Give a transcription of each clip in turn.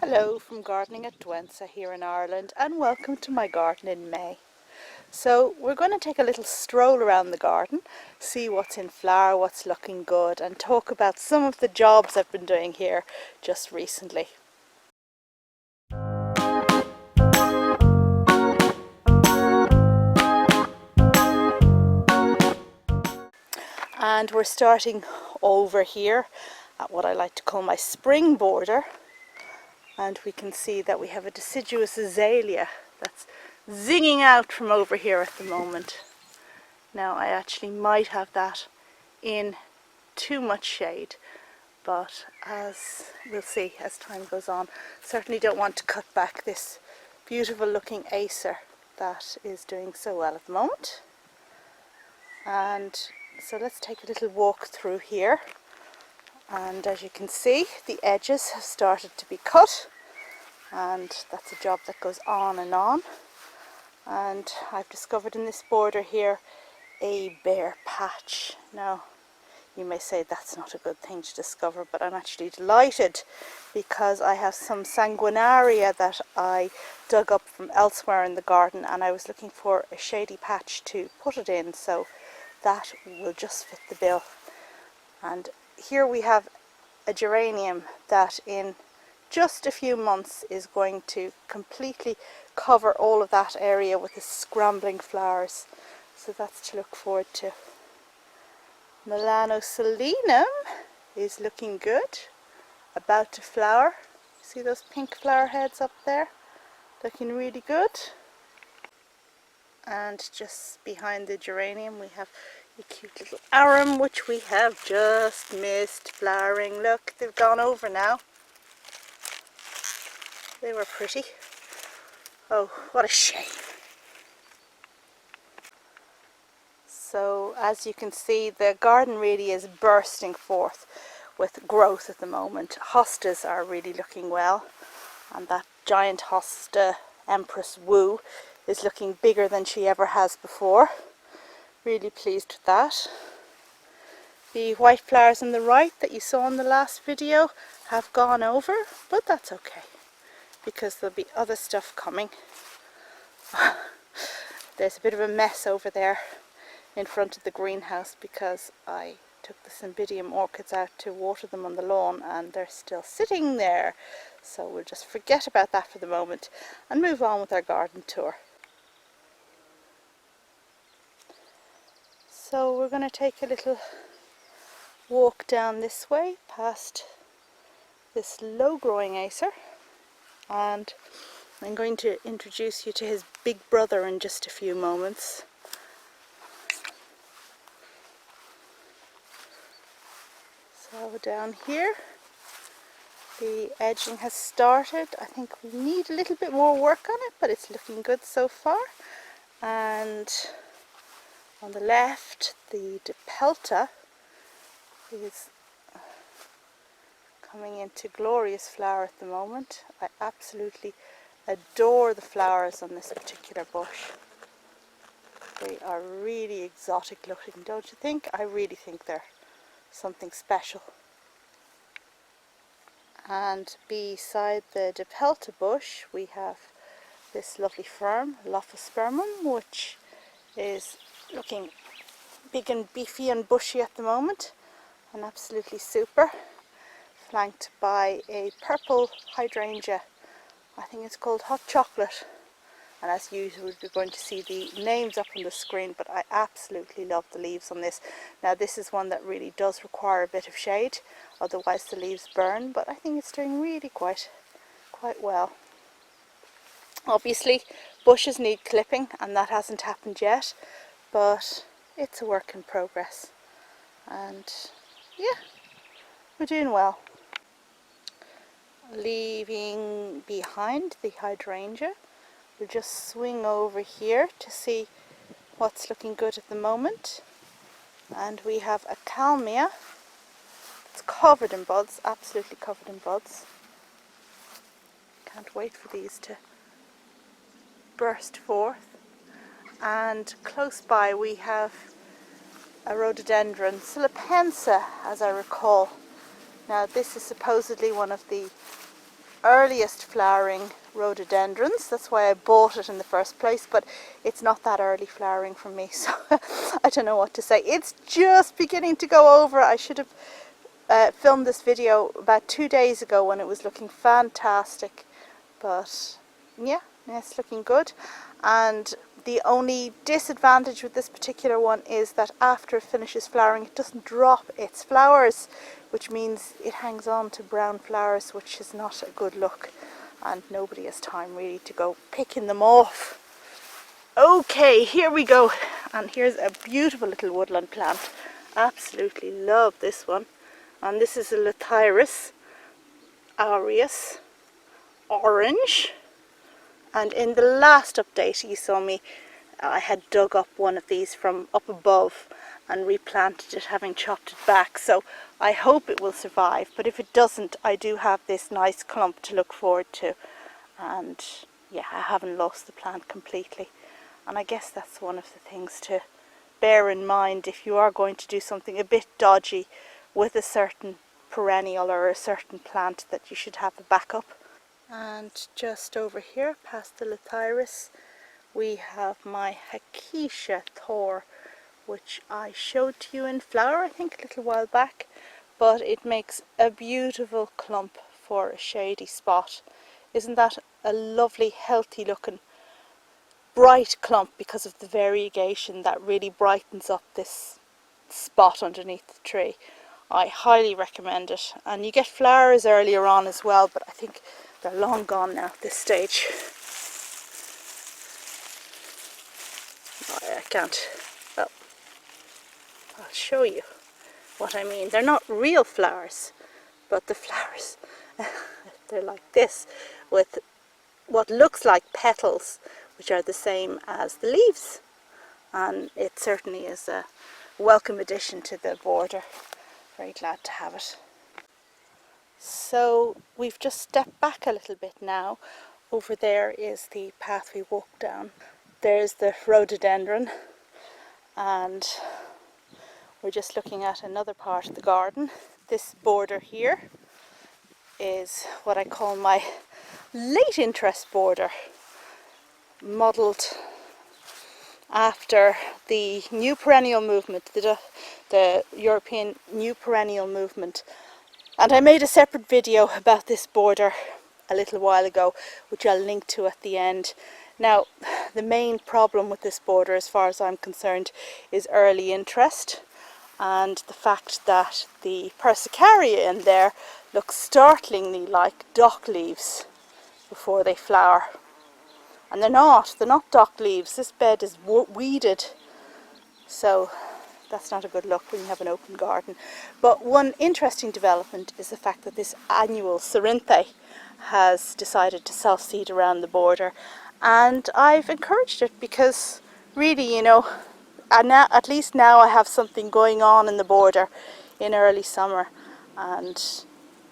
Hello from Gardening at Douentza here in Ireland, and welcome to my garden in May. So we're going to take a little stroll around the garden, see what's in flower, what's looking good, and talk about some of the jobs I've been doing here just recently. And we're starting over here at what I like to call my spring border, and we can see that we have a deciduous azalea that's zinging out from over here at the moment. Now I actually might have that in too much shade, but as we'll see as time goes on, certainly don't want to cut back this beautiful looking Acer that is doing so well at the moment. And so let's take a little walk through here, and as you can see the edges have started to be cut, and that's a job that goes on. And I've discovered in this border here a bare patch. Now you may say that's not a good thing to discover, but I'm actually delighted because I have some sanguinaria that I dug up from elsewhere in the garden, and I was looking for a shady patch to put it in, so that will just fit the bill. And here we have a geranium that in just a few months is going to completely cover all of that area with the scrambling flowers, so that's to look forward to. Milano Salina is looking good, about to flower. See those pink flower heads up there? Looking really good. And just behind the geranium we have a cute little arum, which we have just missed flowering. Look, they've gone over now. They were pretty. Oh, what a shame. So as you can see, the garden really is bursting forth with growth at the moment. Hostas are really looking well, and that giant hosta, Empress Wu, is looking bigger than she ever has before. Really pleased with that. The white flowers on the right that you saw in the last video have gone over, but that's okay because there'll be other stuff coming. There's a bit of a mess over there in front of the greenhouse because I took the cymbidium orchids out to water them on the lawn, and they're still sitting there. So we'll just forget about that for the moment and move on with our garden tour. So we're going to take a little walk down this way past this low growing Acer, and I'm going to introduce you to his big brother in just a few moments. So down here the edging has started. I think we need a little bit more work on it, but it's looking good so far. And on the left, the Douentza is coming into glorious flower at the moment. I absolutely adore the flowers on this particular bush. They are really exotic looking, don't you think? I really think they're something special. And beside the Douentza bush we have this lovely fern, Lophospermum, which is looking big and beefy and bushy at the moment, and absolutely super, flanked by a purple hydrangea. I think it's called Hot Chocolate, and as usual you're going to see the names up on the screen, but I absolutely love the leaves on this. Now this is one that really does require a bit of shade, otherwise the leaves burn, but I think it's doing really quite well. Obviously bushes need clipping, and that hasn't happened yet, but it's a work in progress, and yeah, we're doing well. Leaving behind the hydrangea, we'll just swing over here to see what's looking good at the moment. And we have a Kalmia. It's covered in buds, absolutely covered in buds. Can't wait for these to burst forth. And close by we have a Rhododendron Cilipense, as I recall. Now this is supposedly one of the earliest flowering rhododendrons. That's why I bought it in the first place, but it's not that early flowering for me, so I don't know what to say. It's just beginning to go over. I should have filmed this video about 2 days ago when it was looking fantastic, but yeah, it's looking good. And the only disadvantage with this particular one is that after it finishes flowering, it doesn't drop its flowers, which means it hangs on to brown flowers, which is not a good look, and nobody has time really to go picking them off. Okay, here we go, and here's a beautiful little woodland plant. Absolutely love this one, and this is a Lathyrus aureus, orange. And in the last update you saw me, I had dug up one of these from up above and replanted it, having chopped it back. So I hope it will survive, but if it doesn't, I do have this nice clump to look forward to. And yeah, I haven't lost the plant completely. And I guess that's one of the things to bear in mind if you are going to do something a bit dodgy with a certain perennial or a certain plant, that you should have a backup. And just over here, past the Lathyrus, we have my Hacquetia Thor, which I showed to you in flower, I think, a little while back. But it makes a beautiful clump for a shady spot. Isn't that a lovely, healthy looking, bright clump because of the variegation that really brightens up this spot underneath the tree? I highly recommend it. And you get flowers earlier on as well, but I think they're long gone now at this stage. I can't. Well, I'll show you what I mean. They're not real flowers, but the flowers, they're like this, with what looks like petals, which are the same as the leaves. And it certainly is a welcome addition to the border. Very glad to have it. So we've just stepped back a little bit now. Over there is the path we walked down. There's the rhododendron, and we're just looking at another part of the garden. This border here is what I call my late interest border, modelled after the new perennial movement, the European new perennial movement. And I made a separate video about this border a little while ago, which I'll link to at the end. Now, the main problem with this border, as far as I'm concerned, is early interest, and the fact that the persicaria in there look startlingly like dock leaves before they flower. And they're not dock leaves. This bed is weeded, so that's not a good look when you have an open garden. But one interesting development is the fact that this annual Cerinthe has decided to self-seed around the border, and I've encouraged it because really, you know, and now, at least now I have something going on in the border in early summer, and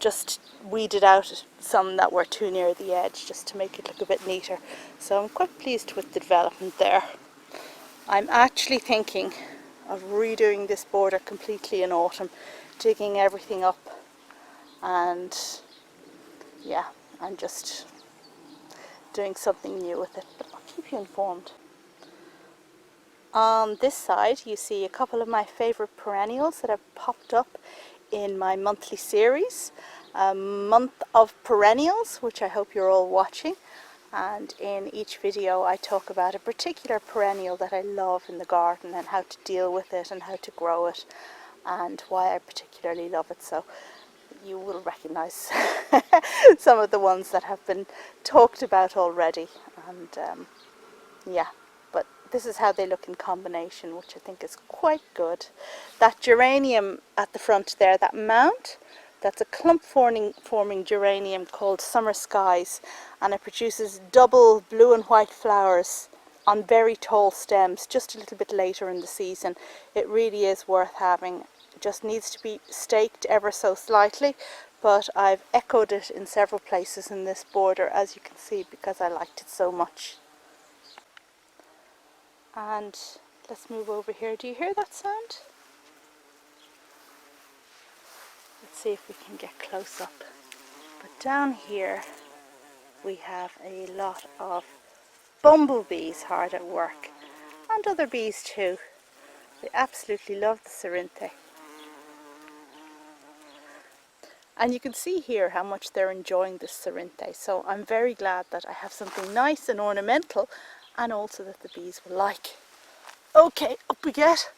just weeded out some that were too near the edge just to make it look a bit neater. So I'm quite pleased with the development there. I'm actually thinking of redoing this border completely in autumn, digging everything up, and yeah, I'm just doing something new with it, but I'll keep you informed. On this side you see a couple of my favourite perennials that have popped up in my monthly series, a month of perennials, which I hope you're all watching. And in each video I talk about a particular perennial that I love in the garden and how to deal with it and how to grow it and why I particularly love it. So you will recognise some of the ones that have been talked about already, and yeah, but this is how they look in combination, which I think is quite good. That geranium at the front there, that mound, that's a clump forming geranium called Summer Skies, and it produces double blue and white flowers on very tall stems just a little bit later in the season. It really is worth having. It just needs to be staked ever so slightly, but I've echoed it in several places in this border, as you can see, because I liked it so much. And let's move over here. Do you hear that sound? Let's see if we can get close up. But down here we have a lot of bumblebees hard at work, and other bees too. They absolutely love the Cerinthe. And you can see here how much they're enjoying this Cerinthe. So I'm very glad that I have something nice and ornamental, and also that the bees will like. Okay, up we get.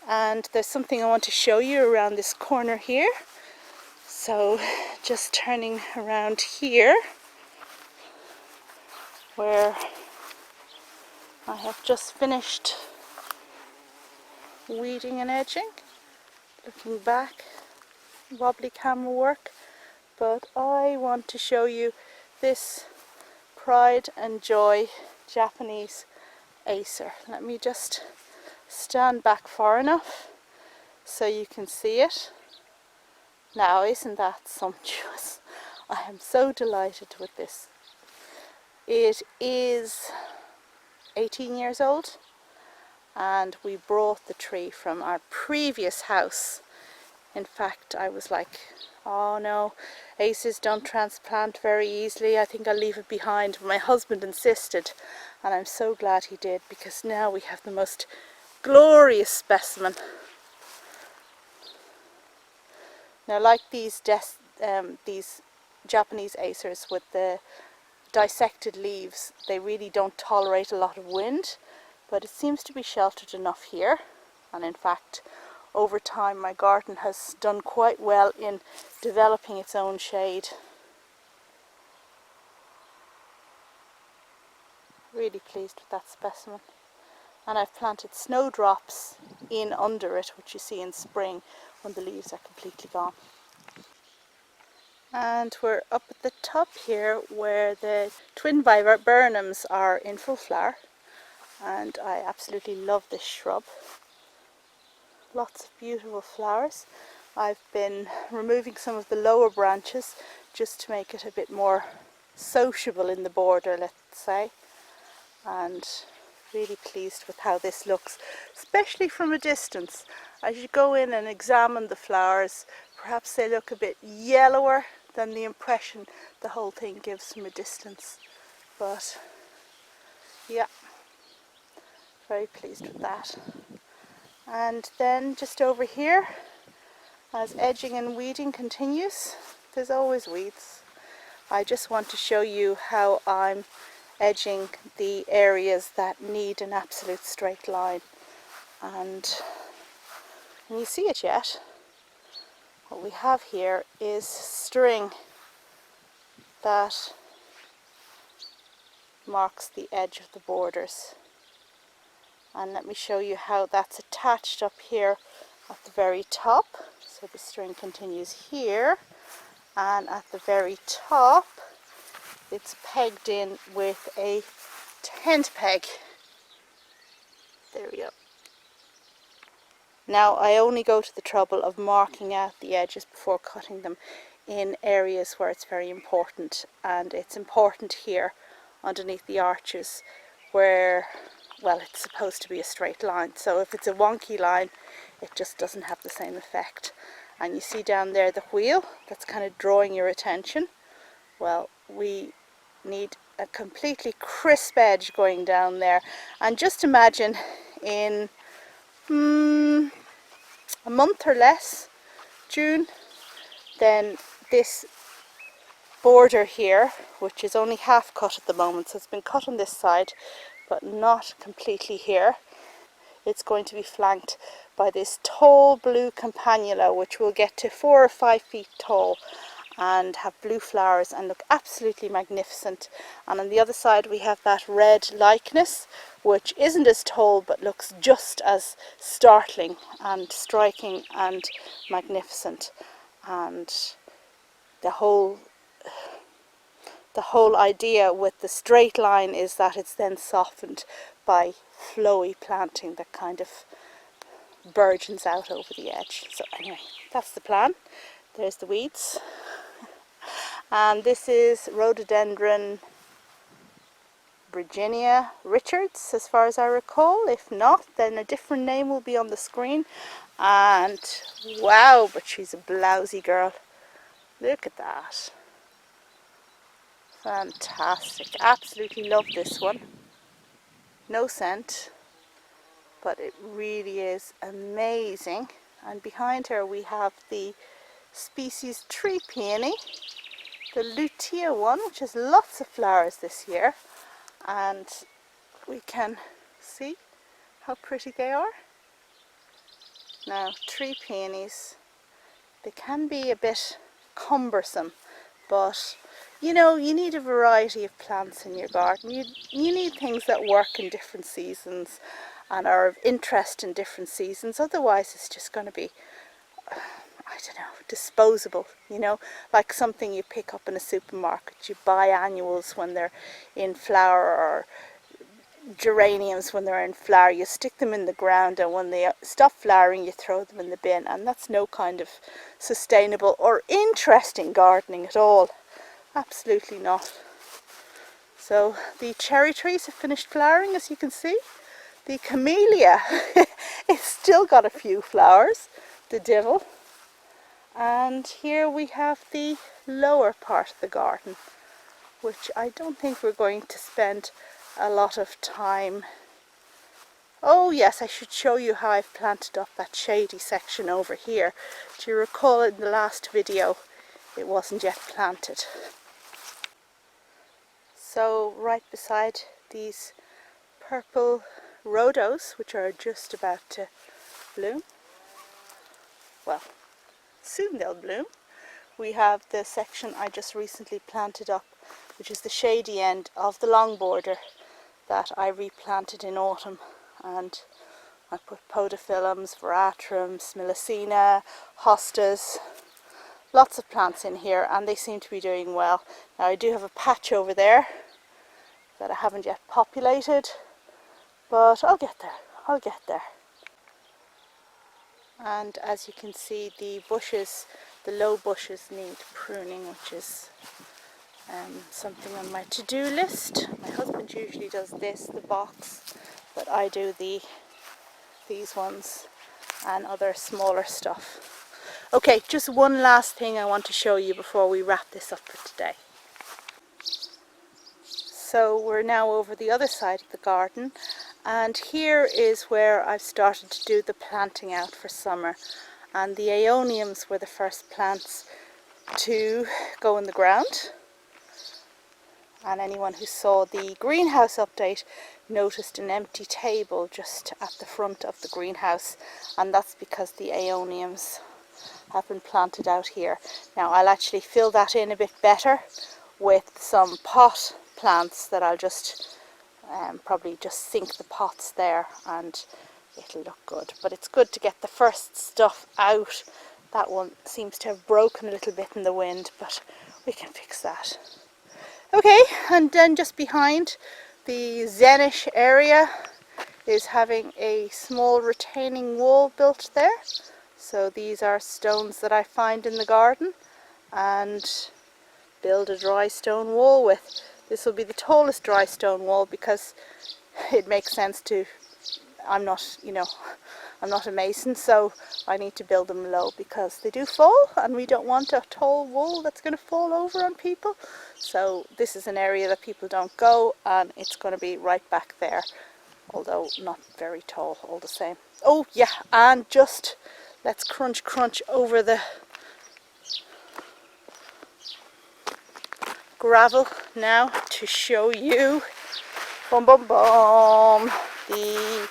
And there's something I want to show you around this corner here. So just turning around here, where I have just finished weeding and edging. Looking back, wobbly camera work, but I want to show you this Pride and Joy Japanese Acer. Let me just stand back far enough so you can see it. Now, isn't that sumptuous? I am so delighted with this. It is 18 years old, and we brought the tree from our previous house. In fact, I was like, oh no, Acers don't transplant very easily, I think I'll leave it behind. But my husband insisted, and I'm so glad he did, because now we have the most glorious specimen. Now, like these Japanese acers with the dissected leaves, they really don't tolerate a lot of wind, but it seems to be sheltered enough here. And in fact, over time my garden has done quite well in developing its own shade. Really pleased with that specimen. And I've planted snowdrops in under it, which you see in spring when the leaves are completely gone. And we're up at the top here where the twin viburnums are in full flower, and I absolutely love this shrub. Lots of beautiful flowers. I've been removing some of the lower branches just to make it a bit more sociable in the border, let's say, and really pleased with how this looks, especially from a distance. As you go in and examine the flowers, perhaps they look a bit yellower than the impression the whole thing gives from a distance. But yeah, very pleased with that. And then just over here, as edging and weeding continues, there's always weeds. I just want to show you how I'm edging the areas that need an absolute straight line. And can you see it yet? What we have here is string that marks the edge of the borders. And let me show you how that's attached up here at the very top. So the string continues here, and at the very top it's pegged in with a tent peg. There we go. Now I only go to the trouble of marking out the edges before cutting them in areas where it's very important, and it's important here underneath the arches where, well, it's supposed to be a straight line. So if it's a wonky line, it just doesn't have the same effect. And you see down there the wheel that's kind of drawing your attention. Well, we need a completely crisp edge going down there, and just imagine in a month or less, June, then this border here, which is only half cut at the moment, so it's been cut on this side but not completely here, it's going to be flanked by this tall blue Campanula, which will get to 4 or 5 feet tall and have blue flowers and look absolutely magnificent. And on the other side we have that red Lychnis, which isn't as tall but looks just as startling and striking and magnificent. And the whole idea with the straight line is that it's then softened by flowy planting that kind of burgeons out over the edge. So anyway, that's the plan. There's the weeds. And this is Rhododendron Virginia Richards, as far as I recall. If not, then a different name will be on the screen. And wow, but she's a blousy girl. Look at that. Fantastic. Absolutely love this one. No scent, but it really is amazing. And behind her we have the species tree peony, the lutea one, which has lots of flowers this year. And we can see how pretty they are. Now, tree peonies, they can be a bit cumbersome, but you know, you need a variety of plants in your garden. You need things that work in different seasons and are of interest in different seasons. Otherwise, it's just going to be, I don't know, disposable, you know, like something you pick up in a supermarket. You buy annuals when they're in flower, or geraniums when they're in flower. You stick them in the ground, and when they stop flowering you throw them in the bin, and that's no kind of sustainable or interesting gardening at all. Absolutely not. So the cherry trees have finished flowering, as you can see. The camellia, it's still got a few flowers, the devil. And here we have the lower part of the garden, which I don't think we're going to spend a lot of time. Oh yes, I should show you how I've planted up that shady section over here. Do you recall in the last video it wasn't yet planted? So right beside these purple rhodos, which are just about to bloom, well, soon they'll bloom, we have the section I just recently planted up, which is the shady end of the long border that I replanted in autumn. And I put podophyllums, veratrums, milacina, hostas, lots of plants in here, and they seem to be doing well. Now I do have a patch over there that I haven't yet populated, but I'll get there, I'll get there. And as you can see, the bushes, the low bushes need pruning, which is something on my to-do list. My husband usually does this, the box, but I do these ones and other smaller stuff. Okay, just one last thing I want to show you before we wrap this up for today. So we're now over the other side of the garden, and here is where I've started to do the planting out for summer. And the aeoniums were the first plants to go in the ground. And anyone who saw the greenhouse update noticed an empty table just at the front of the greenhouse, and that's because the aeoniums have been planted out here. Now I'll actually fill that in a bit better with some pot plants that I'll just probably just sink the pots there and it'll look good. But it's good to get the first stuff out. That one seems to have broken a little bit in the wind, but we can fix that. Okay, and then just behind the Zenish area is having a small retaining wall built there. So these are stones that I find in the garden and build a dry stone wall with. This will be the tallest dry stone wall because it makes sense to, I'm not a mason, so I need to build them low because they do fall and we don't want a tall wall that's going to fall over on people. So this is an area that people don't go, and it's going to be right back there, although not very tall all the same. Oh yeah, and just let's crunch over the gravel now to show you, bum bum bum, the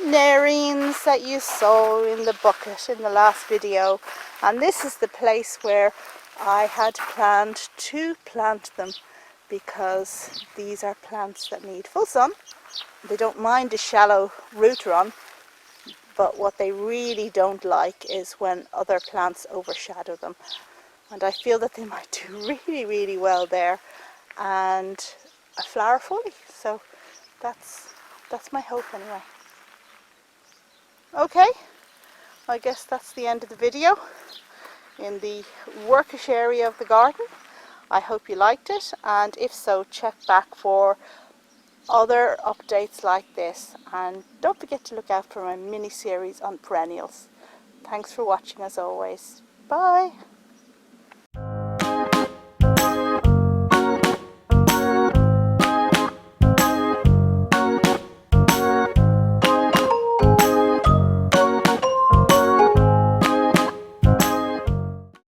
nerines that you saw in the bucket in the last video. And this is the place where I had planned to plant them because these are plants that need full sun. They don't mind a shallow root run, but what they really don't like is when other plants overshadow them. And I feel that they might do really well there, and a flower fully. So that's my hope anyway. Okay, I guess that's the end of the video in the workish area of the garden. I hope you liked it, and if so, check back for other updates like this, and don't forget to look out for my mini series on perennials. Thanks for watching as always. Bye.